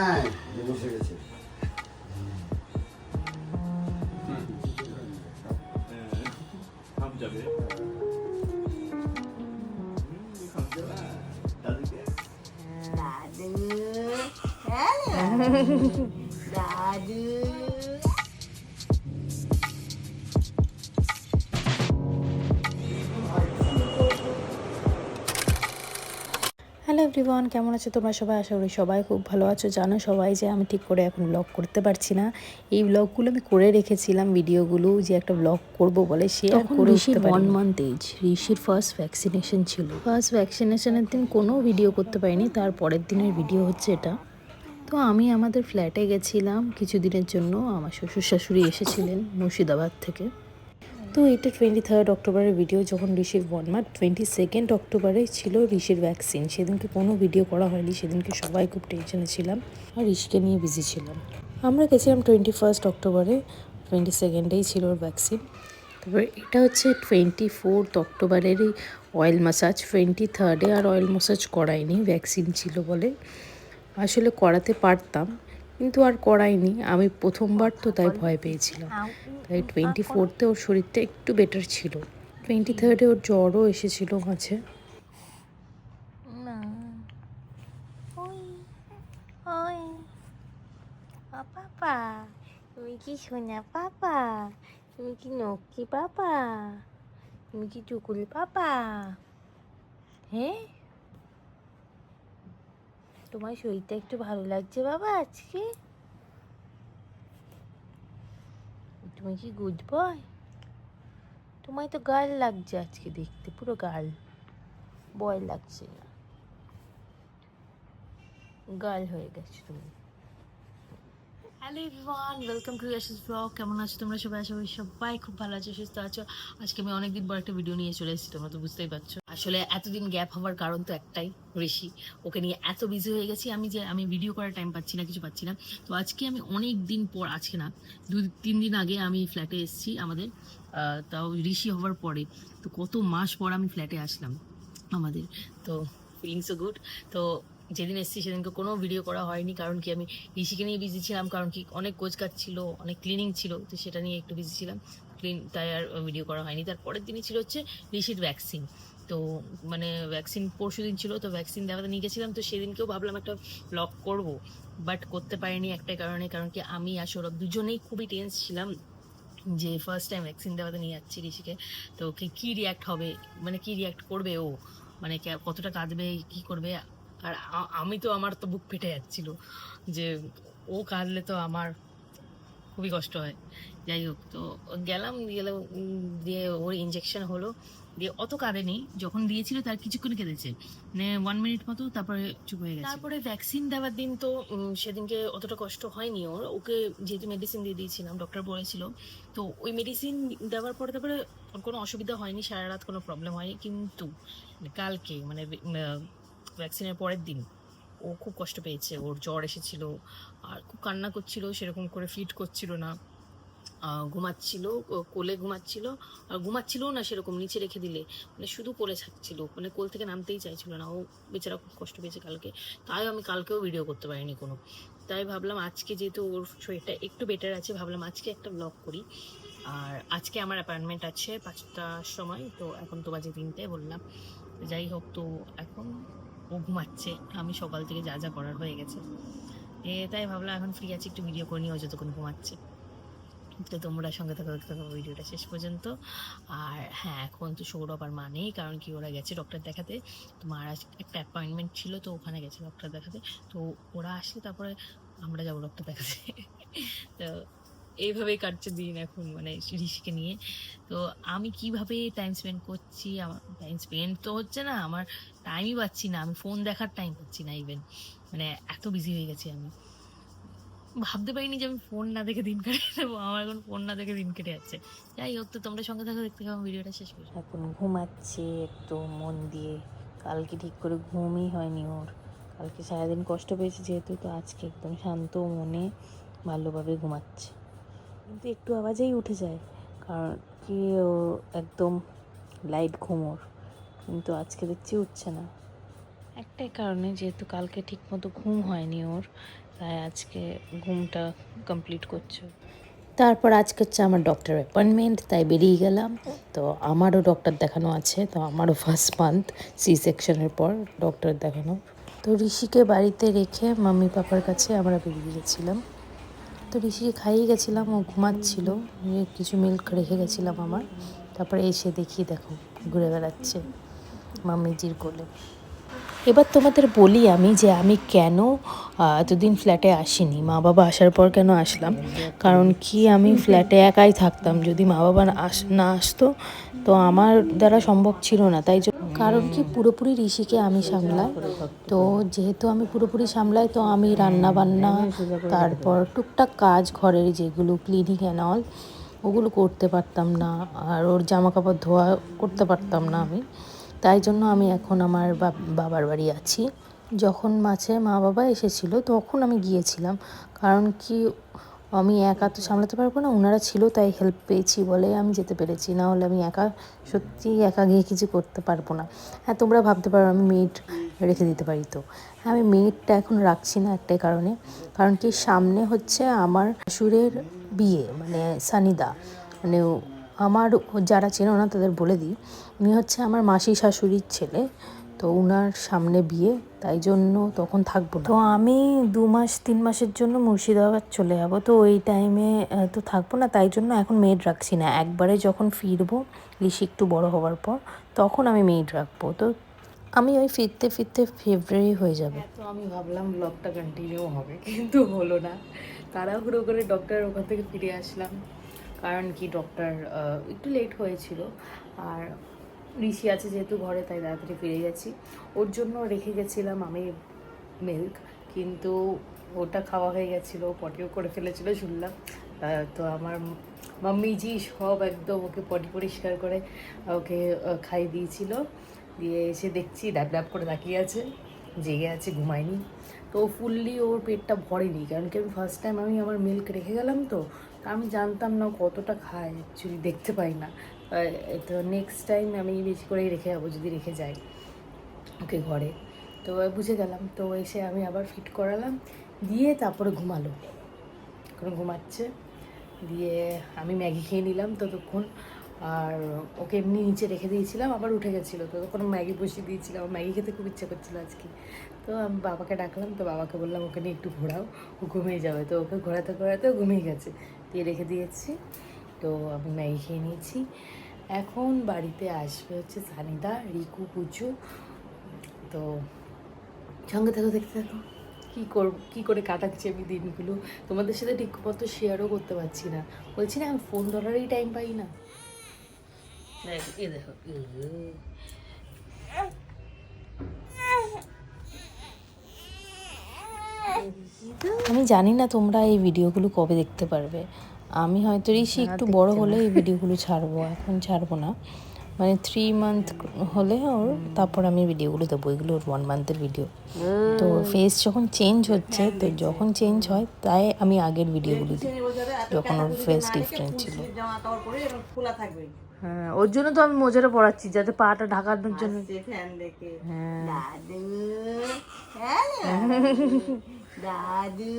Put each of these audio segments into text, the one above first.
হ্যাঁ বসে গেছে। দাদু হ্যালো এভরিওয়ান, কেমন আছো তোমরা সবাই? আশা করি সবাই খুব ভালো আছো। জানো সবাই যে আমি ঠিক করে এখন ব্লগ করতে পারছি না। এই ব্লগগুলো আমি করে রেখেছিলাম, ভিডিওগুলো যে একটা ব্লগ করব বলে, শেয়ার করে উঠতে পারি। 1 মান্থ এজ, ঋষির ফার্স্ট ভ্যাকসিনেশন ছিল। ফার্স্ট ভ্যাকসিনেশনের দিন কোনো ভিডিও করতে পারিনি, তার পরের দিনের ভিডিও হচ্ছে এটা। তো আমি আমাদের ফ্ল্যাটে গেছিলাম কিছুদিনের জন্য, আমার শ্বশুর শাশুড়ি এসেছিলেন মুর্শিদাবাদ থেকে। তো এটা 23 অক্টোবরের ভিডিও, যখন ঋষির 1 মান্থ। 22 অক্টোবরে ছিল ঋষির ভ্যাকসিন। সেদিনকে কোনো ভিডিও করা হয়নি, সেদিনকে সবাই খুব টেনশনে ছিলাম আর ঋষিকে নিয়ে বিজি ছিলাম। আমরা গেছিলাম 21 অক্টোবরে, 22 ছিল ওর ভ্যাকসিন। তারপরে এটা হচ্ছে 24 অক্টোবরেরই অয়েল ম্যাসাজ। 23 আর অয়েল ম্যাসাজ করাইনি, ভ্যাকসিন ছিল বলে। আসলে করাতে পারতাম কিন্তু আর করাইনি, আমি প্রথমবার তো তাই ভয় পেয়েছিলাম। তাই 24 ওর শরীরটা একটু বেটার ছিল। 23 ওর জ্বরও এসেছিল মাঝে। না ওই ওই পাপা, তুমি কি সোনা পাপা? তুমি কি নক্কি পাপা? তুমি কি টুকুল পাপা? হ্যাঁ, তোমার শরীরটা একটু ভালো লাগছে বাবা আজকে? তুমি কি গুড বয়? তোমায় তো গার্ল লাগছে আজকে দেখতে, পুরো গার্ল, বয় লাগছে না, গার্ল হয়ে গেছে তুমি। Hello everyone, welcome to Yashi's blog. কেমন আছো তোমরা সবাই? আশা করি সবাই খুব ভালো আছো, সুস্থ আছো। আজকে আমি অনেকদিন পর একটা ভিডিও নিয়ে চলে এসেছি, তোমরা তো বুঝতেই পারছো। আসলে এতদিন গ্যাপ হওয়ার কারণ তো একটাই, ঋষি। ওকে নিয়ে এত বিজি হয়ে গেছি আমি ভিডিও করার টাইম পাচ্ছি না, কিছু পাচ্ছি না। তো আজকে আমি অনেক দিন পর, আজকে না 2-3 দিন আগে আমি ফ্ল্যাটে এসেছি আমাদের, তাও ঋষি হওয়ার পরে। তো কত মাস পর আমি ফ্ল্যাটে আসলাম আমাদের, তো ফিলিং সো গুড। তো যেদিন এসেছি সেদিনকে কোনো ভিডিও করা হয়নি, কারণ কি আমি ঋষিকে নিয়ে বিজি ছিলাম, কারণ কি অনেক গোছগাছ ছিল, অনেক ক্লিনিং ছিল, তো সেটা নিয়ে একটু বিজি ছিলাম, তাই আর ভিডিও করা হয়নি। তারপরের দিনই ছিল হচ্ছে ঋষির ভ্যাকসিন। তো মানে ভ্যাকসিন পরশু দিন ছিল, তো ভ্যাকসিন দেওয়াতে নিয়ে গেছিলাম। তো সেদিনকেও ভাবলাম একটা ব্লগ করব, বাট করতে পারিনি একটাই কারণে, কারণ কি আমি আর সৌরভ দুজনেই খুবই টেন্স ছিলাম যে ফার্স্ট টাইম ভ্যাকসিন দেওয়াতে নিয়ে যাচ্ছি ঋষিকে। তো কি রিয়াক্ট হবে, মানে কি রিয়াক্ট করবে ও, মানে কতটা কাঁদবে, কি করবে। আর আমি তো, আমার তো বুক ফেটে যাচ্ছিল যে ও কাঁদলে তো আমার খুবই কষ্ট হয়। যাই হোক, তো গেলে দিয়ে ওর ইঞ্জেকশন হলো, দিয়ে অত কাঁদেনি, যখন দিয়েছিল তার কিছুক্ষণ কেঁদেছে, মানে 1 মিনিট মতো, তারপরে চুপ হয়ে গেছে। তারপরে ভ্যাকসিন দেওয়ার দিন তো সেদিনকে অতটা কষ্ট হয়নি ওর, ওকে যেহেতু মেডিসিন দিয়ে দিয়েছিলাম, ডক্টর বলেছিল। তো ওই মেডিসিন দেওয়ার পরে তারপরে ওর কোনো অসুবিধা হয়নি, সারা রাত কোনো প্রবলেম হয়নি। কিন্তু কালকে মানে ভ্যাকসিনের পরের দিন ও খুব কষ্ট পেয়েছে, ওর জ্বর এসেছিল আর খুব কান্না করছিল, সেরকম করে ফিট করছিল না, ঘুমাচ্ছিল, কোলে ঘুমাচ্ছিল, আর ঘুমাচ্ছিলও না সেরকম, নিচে রেখে দিলে মানে শুধু কোলে থাকছিল, মানে কোল থেকে নামতেই চাইছিল না। ও বেচারা খুব কষ্ট পেয়েছে কালকে, তাই আমি কালকেও ভিডিও করতে পারিনি কোনো। তাই ভাবলাম আজকে যেহেতু ওর শরীরটা একটু বেটার আছে, ভাবলাম আজকে একটা ব্লগ করি। আর আজকে আমার অ্যাপয়েন্টমেন্ট আছে 5টার সময়, তো এখন তো বাজে 3টে, বললাম। যাই হোক, তো এখন ও ঘুমাচ্ছে, আমি সকাল থেকে যা যা করার হয়ে গেছে। তাই ভাবলাম এখন ফ্রি আছি, একটু ভিডিও করে নিও যতক্ষণ ঘুমাচ্ছে। তো তোমরা সঙ্গে থাকো, দেখতে থাকো ভিডিওটা শেষ পর্যন্ত। আর হ্যাঁ, এখন তো সৌরভ আর মা নেই, কারণ কি ওরা গেছে ডক্টর দেখাতে। তো মার একটা অ্যাপয়েন্টমেন্ট ছিল, তো ওখানে গেছে ডক্টর দেখাতে। তো ওরা আসলে তারপরে আমরা যাবো ডক্টর দেখাতে। তো এইভাবেই কাটছে দিন এখন, মানে ঋষিকে নিয়ে। তো আমি কিভাবে টাইম স্পেন্ড করছি, আমার টাইম স্পেন্ড তো হচ্ছে না, আমার টাইমই পাচ্ছি না, আমি ফোন দেখার টাইম পাচ্ছি না ইভেন, মানে এত বিজি হয়ে গেছি আমি। ভাবতে পারিনি যে আমি ফোন না দেখে দিন কাটে দেবো, আমার এখন ফোন না দেখে দিন কেটে যাচ্ছে। যাই হোক, তো তোমরা সঙ্গে থাকো, দেখতে থাকো ভিডিওটা শেষ করে। এখন ঘুমাচ্ছে একটু মন দিয়ে, কালকে ঠিক করে ঘুমই হয়নি ওর। কালকে সারাদিন কষ্ট পেয়েছে যেহেতু, তো আজকে একদম শান্ত মনে ভালোভাবে ঘুমাচ্ছে, কিন্তু একটু আওয়াজেই উঠে যায়, কারণ কি ও একদম লাইট ঘুমোর, কিন্তু আজকে দেখছি উঠছে না। একটাই কারণে, যেহেতু কালকে ঠিক মতো ঘুম হয়নি ওর, তাই আজকে ঘুমটা কমপ্লিট করছো। তারপর আজকে হচ্ছে আমার ডক্টর অ্যাপয়েন্টমেন্ট, তাই বেরিয়ে গেলাম। তো আমারও ডক্টর দেখানো আছে, তো আমারও ফার্স্ট মান্থ সি সেকশনের পর ডক্টর দেখানো। তো ঋষিকে বাড়িতে রেখে মাম্মি পাপার কাছে আমরা বেরিয়ে গেছিলাম। তো ঋষিকে খাইয়ে গেছিলাম, ও ঘুমাচ্ছিল, কিছু মিল্ক রেখে গেছিলাম আমার। তারপরে এসে দেখি দেখো ঘুরে বেড়াচ্ছে মাম্মিজির কোলে। এবার তোমাদের বলি আমি যে আমি কেন এতদিন ফ্ল্যাটে আসিনি, মা বাবা আসার পর কেন আসলাম। কারণ কি আমি ফ্ল্যাটে একাই থাকতাম, যদি মা বাবা না আসতো তো আমার দ্বারা সম্ভব ছিল না। তাই জন্য কারণ কি পুরোপুরি ঋষিকে আমি সামলাই, তো যেহেতু আমি পুরোপুরি সামলাই তো আমি রান্না বান্না তারপর টুকটাক কাজ ঘরের যেগুলো ক্লিনিং অ্যান্ড অল ওগুলো করতে পারতাম না, আর ওর জামা কাপড় ধোয়া করতে পারতাম না আমি। তাই জন্য আমি এখন আমার বাবার বাড়ি আছি। যখন মাঝে মা বাবা এসেছিলো তখন আমি গিয়েছিলাম, কারণ কি আমি একা তো সামলাতে পারবো না, ওনারা ছিল তাই হেল্প পেয়েছি বলে আমি যেতে পেরেছি, না হলে আমি একা সত্যিই একা গিয়ে কিছু করতে পারবো না। হ্যাঁ, তোমরা ভাবতে পারো আমি মেড রেখে দিতে পারি, তো হ্যাঁ আমি মেডটা এখন রাখছি না একটাই কারণে, কারণ কি সামনে হচ্ছে আমার শ্বশুরের বিয়ে, মানে সানিদা, মানে আমার যারা চেনো না তাদের বলে দিই, উনি হচ্ছে আমার মাসি শাশুড়ির ছেলে, তো উনার সামনে বিয়ে, তাই জন্য তখন থাকবো না। তো আমি 2-3 মাসের জন্য মুর্শিদাবাদ চলে যাবো, তো ওই টাইমে তো থাকবো না, তাই জন্য এখন মেড রাখছি না। একবারে যখন ফিরবো ঋষি একটু বড় হওয়ার পর তখন আমি মেড রাখবো। তো আমি ওই ফিরতে ফিরতে ফেব্রুয়ারি হয়ে যাবে। তো আমি ভাবলাম ব্লগটা কন্টিনিউ হবে, কিন্তু হলো না। তাড়াহুড়ো করে ডক্টরের ওখান থেকে ফিরে আসলাম, কারণ কি ডক্টর একটু লেট হয়েছিল, আর ঋষি আছে যেহেতু ঘরে তাই তাড়াতাড়ি ফিরে গেছি। ওর জন্য রেখে গেছিলাম আমি মিল্ক, কিন্তু ওটা খাওয়া হয়ে গেছিলো, পটিও করে ফেলেছিল শুনলাম। তো আমার মাম্মিজি সব একদম ওকে পটি পরিষ্কার করে ওকে খাইয়ে দিয়েছিল। দিয়ে এসে দেখছি ড্যাব ড্যাব করে তাকিয়ে আছে, জেগে আছে, ঘুমায়নি। তো ফুললি ওর পেটটা ভরেনি, কারণ কি আমি ফার্স্ট টাইম আমি আমার মিল্ক রেখে গেলাম, তো আমি জানতাম না কতটা খায়, অ্যাকচুয়ালি দেখতে পাই না। তো নেক্সট টাইম আমি বেশি করেই রেখে যাবো যদি রেখে যাই ওকে ঘরে। তো বুঝে গেলাম, তো এসে আমি আবার ফিট করালাম, দিয়ে তারপরে ঘুমালো, এখন ঘুমাচ্ছে। দিয়ে আমি ম্যাগি খেয়ে নিলাম ততক্ষণ, আর ওকে এমনি নিচে রেখে দিয়েছিলাম, আবার উঠে গেছিলো, তো তখন ম্যাগি বসিয়ে দিয়েছিলাম, আমার ম্যাগি খেতে খুব ইচ্ছা করছিলো আজকে। তো আমি বাবাকে ডাকলাম, তো বাবাকে বললাম ওকে নিয়ে একটু ঘোরাও, ও ঘুমিয়ে যাবে, তো ওকে ঘোরাতে ঘোরাতে ঘুমিয়ে গেছে, দিয়ে রেখে দিয়েছি। তো আমি ম্যাগি খেয়ে নিয়েছি। এখন বাড়িতে আসবে হচ্ছে সানিদা, রিকু, পুচু। তো সঙ্গে থাকো, দেখতে থাকো কী করে কাটাচ্ছি আমি দিনগুলো। তোমাদের সাথে ঠিক মতো শেয়ারও করতে পারছি না, বলছি না আমি ফোন ধরারই টাইম পাই না। এ দেখো, আমি জানি না তোমরা এই ভিডিওগুলো কবে দেখতে পারবে। আমি হয়তো ঋষি একটু বড় হলে এই ভিডিওগুলো ছাড়বো, এখন ছাড়বো না, মানে 3 মান্থ হলে ওর তারপর আমি ভিডিওগুলো দেবো, এগুলো ওর 1 মান্থের ভিডিও। তো ফেস যখন চেঞ্জ হচ্ছে, তো যখন চেঞ্জ হয় তাই আমি আগের ভিডিওগুলো দিই, যখন ওর ফেস ডিফারেন্ট ছিল। হ্যাঁ, ওর জন্য তো আমি মোজাটা পরাচ্ছি, যাতে পাটা ঢাকানোর জন্য। দাদু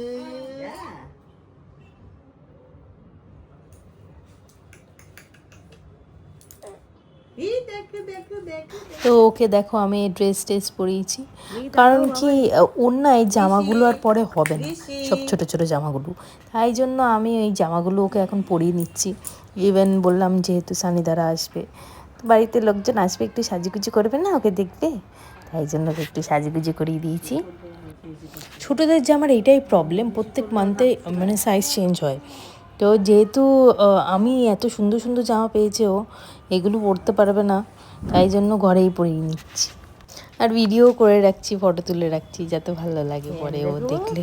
তো ওকে দেখো আমি ড্রেস পরিয়েছি, কারণ কি ওর না এই জামাগুলো আর পরে হবে না, সব ছোট ছোট জামাগুলো, তাই জন্য আমি এই জামাগুলো ওকে এখন পরিয়ে নিচ্ছি। ইভেন বললাম যেহেতু সানিদারা আসবে, তো বাড়িতে লোকজন আসবে, একটু সাজুগুজু করবে না ওকে দেখবে, তাই জন্য ওকে একটু সাজুগুজু করিয়ে দিয়েছি। ছোটোদের জামার এইটাই প্রবলেম, প্রত্যেক মান্থে মানে সাইজ চেঞ্জ হয়। তো যেহেতু আমি এত সুন্দর সুন্দর জামা পেয়েছি, ও এগুলো পরতে পারবে না, তাই জন্য ঘরেই পরিয়ে নিচ্ছি, আর ভিডিও করে রাখছি, ফটো তুলে রাখছি, যাতে ভালো লাগে পরে ও দেখলে।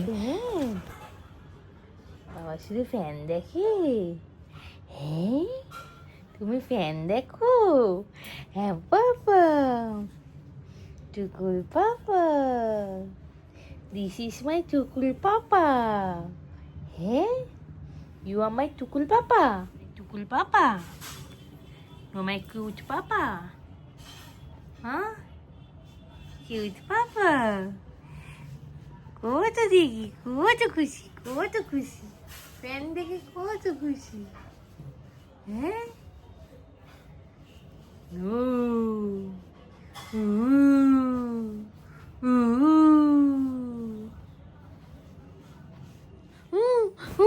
বাবা শুধু ফ্যান দেখে, হ্যাঁ তুমি ফ্যান দেখো, হ্যাঁ বাবা, টুকুল পাপা, this is my Tukul papa, হ্যাঁ you are my Tukul papa, Tukul papa, you my cute papa, হ্যাঁ কিউট পাপা, কত দেখি, কত খুশি, কত খুশি, ফ্যান দেখে কত খুশি। হ্যাঁ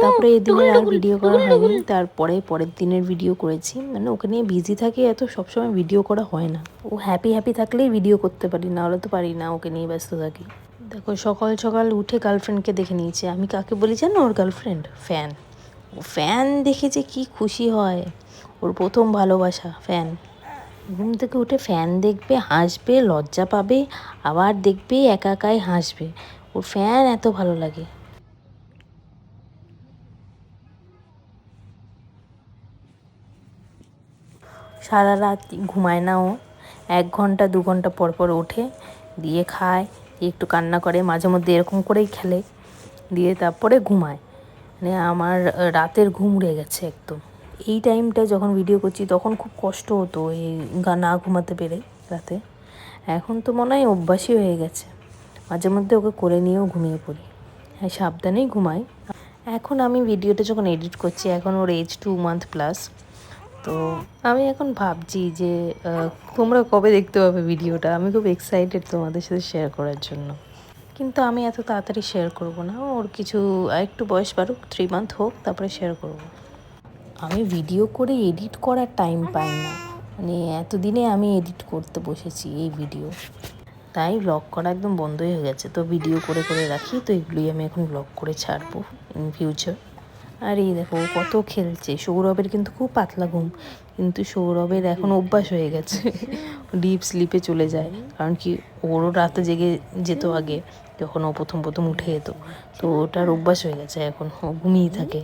তারপরে এই দিনের আর ভিডিও করা হয়নি, তারপরে পরের দিনের ভিডিও করেছি। মানে ওকে নিয়ে বিজি থাকি, এত সবসময় ভিডিও করা হয় না। ও হ্যাপি হ্যাপি থাকলেই ভিডিও করতে পারি, না হলে তো পারি না, ওকে নিয়ে ব্যস্ত থাকি। দেখো সকাল সকাল উঠে গার্লফ্রেন্ডকে দেখে নিয়েছে। আমি কাকে বলি জানো? ওর গার্লফ্রেন্ড ফ্যান। ও ফ্যান দেখে যে কী খুশি হয়, ওর প্রথম ভালোবাসা ফ্যান। ঘুম থেকে উঠে ফ্যান দেখবে, হাসবে, লজ্জা পাবে, আবার দেখবে একা একাই হাসবে। ওর ফ্যান এত ভালো লাগে। সারা রাত ঘুমায় না ও, 1 ঘন্টা 2 ঘন্টা পর পর ওঠে, দিয়ে খায়, একটু কান্না করে, মাঝে মধ্যে এরকম করেই খেলে, দিয়ে তারপরে ঘুমায়। মানে আমার রাতের ঘুম উড়ে গেছে একদম। এই টাইমটা যখন ভিডিও করছি তখন খুব কষ্ট হতো এই না ঘুমাতে পেরে রাতে। এখন তো মনে হয় অভ্যাসই হয়ে গেছে, মাঝে মধ্যে ওকে করে নিয়েও ঘুমিয়ে পড়ি। হ্যাঁ, সাবধানেই ঘুমাই। এখন আমি ভিডিওটা যখন এডিট করছি, এখন ওর এজ 2 মান্থ প্লাস। তো আমি এখন ভাবছি যে তোমরা কবে দেখতে পাবে ভিডিওটা। আমি খুব এক্সাইটেড তোমাদের সাথে শেয়ার করার জন্য, কিন্তু আমি এত তাড়াতাড়ি শেয়ার করব না। ওর কিছু একটু বয়স বাড়ুক, 3 মান্থ হোক, তারপরে শেয়ার করব। আমি ভিডিও করে এডিট করার টাইম পাই না। মানে এতদিনে আমি এডিট করতে বসেছি এই ভিডিও, তাই ব্লগ করা একদম বন্ধই হয়ে গেছে। তো ভিডিও করে করে রাখি, তো এগুলোই আমি এখন ব্লগ করে ছাড়বো ইন ফিউচার। আর এই দেখো ও কত খেলছে। সৌরভের কিন্তু খুব পাতলা ঘুম, কিন্তু সৌরভের এখন অভ্যাস হয়ে গেছে, ডিপ স্লিপে চলে যায়। কারণ কি, ওরও রাতে জেগে যেত আগে যখন ও প্রথম প্রথম উঠে যেত, তো ওটার অভ্যাস হয়ে গেছে, এখন ও ঘুমিয়ে থাকে।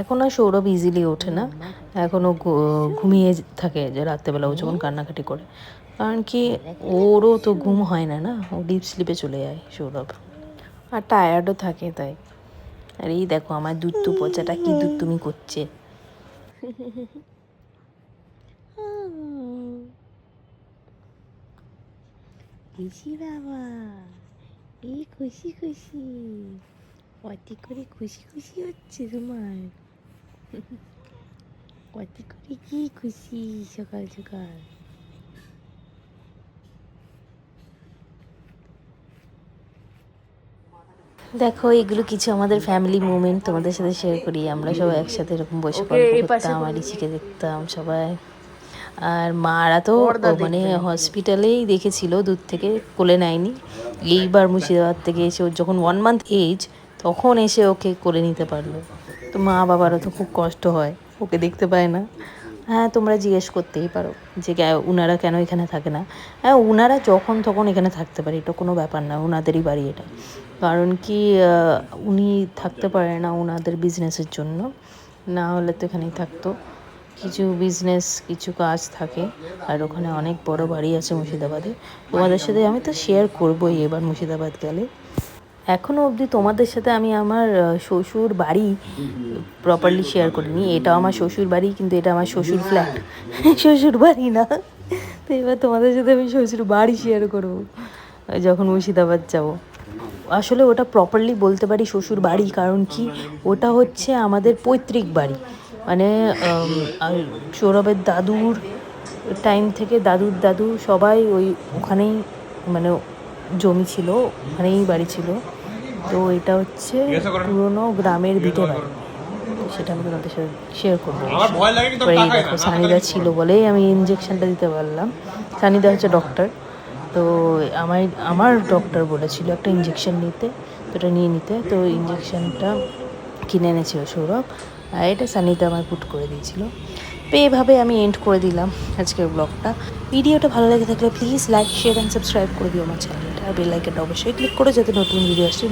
এখন আর সৌরভ ইজিলি ওঠে না, এখন ও ঘুমিয়ে থাকে যে রাত্রেবেলা ও যখন কান্নাকাটি করে। কারণ কি, ওরও তো ঘুম হয় না, না, ও ডিপ স্লিপে চলে যায় সৌরভ, আর টায়ার্ডও থাকে তাই। আর এই দেখো আমার দুত্তু পচাটা কি দুত্তুমি করছে। খুশি বাবা, এই খুশি খুশি, কত করে খুশি খুশি হচ্ছে তোমার, কত করে কি খুশি সকাল সকাল। দেখো এগুলো কিছু আমাদের ফ্যামিলি মুভমেন্ট তোমাদের সাথে শেয়ার করি। আমরা সবাই একসাথে এরকম বসে গল্প করতাম, আর ঋষিকে দেখতাম সবাই। আর মারা তো মানে হসপিটালেই দেখেছিল, দূর থেকে কোলে নেয়নি। এইবার মুর্শিদাবাদ থেকে এসে ওর যখন 1 মান্থ এজ, তখন এসে ওকে কোলে নিতে পারলো। তো মা বাবারও তো খুব কষ্ট হয়, ওকে দেখতে পায় না। হ্যাঁ, তোমরা জিজ্ঞেস করতেই পারো যে উনারা কেন এখানে থাকে না। হ্যাঁ, উনারা যখন তখন এখানে থাকতে পারে, এটা কোনো ব্যাপার না, ওনাদেরই বাড়ি এটা। কারণ কি, উনি থাকতে পারে না ওনাদের বিজনেসের জন্য, না হলে তো এখানেই থাকতো। কিছু বিজনেস, কিছু কাজ থাকে, আর ওখানে অনেক বড় বাড়ি আছে মুর্শিদাবাদে। তোমাদের সাথে আমি তো শেয়ার করবোই এবার মুর্শিদাবাদ গেলে। এখনও অবধি তোমাদের সাথে আমি আমার শ্বশুর বাড়ি প্রপারলি শেয়ার করিনি। এটা আমার শ্বশুর বাড়ি, কিন্তু এটা আমার শ্বশুর ফ্ল্যাট, শ্বশুর বাড়ি না। তো এবার তোমাদের সাথে আমি শ্বশুর বাড়ি শেয়ার করবো যখন মুর্শিদাবাদ যাবো। আসলে ওটা প্রপারলি বলতে পারি শ্বশুর বাড়ি, কারণ কি, ওটা হচ্ছে আমাদের পৈতৃক বাড়ি। মানে সৌরভের দাদুর টাইম থেকে দাদুর দাদু সবাই ওখানেই, মানে জমি ছিল, ওখানেই বাড়ি ছিল। তো এটা হচ্ছে পুরোনো গ্রামের ভিটে বাড়ি, সেটা আমি তোমাদের সাথে শেয়ার করবো। এই দেখো সানিদা ছিল বলেই আমি ইঞ্জেকশনটা দিতে পারলাম। সানিদা হচ্ছে ডক্টর, তো আমার ডক্টর বলেছিল একটা ইঞ্জেকশন নিতে, তো এটা নিয়ে নিতে। তো ইঞ্জেকশনটা কিনে এনেছিল সৌরভ, আর এটা সানিদা আমায় পুট করে দিয়েছিল। তো এইভাবে আমি এন্ড করে দিলাম আজকের ব্লগটা। ভিডিওটা ভালো লেগে থাকলে please like, share and subscribe করে দিও আমার চ্যানেলটা, আর বেল আইকনটা অবশ্যই ক্লিক করে যাতে নতুন ভিডিও আসলে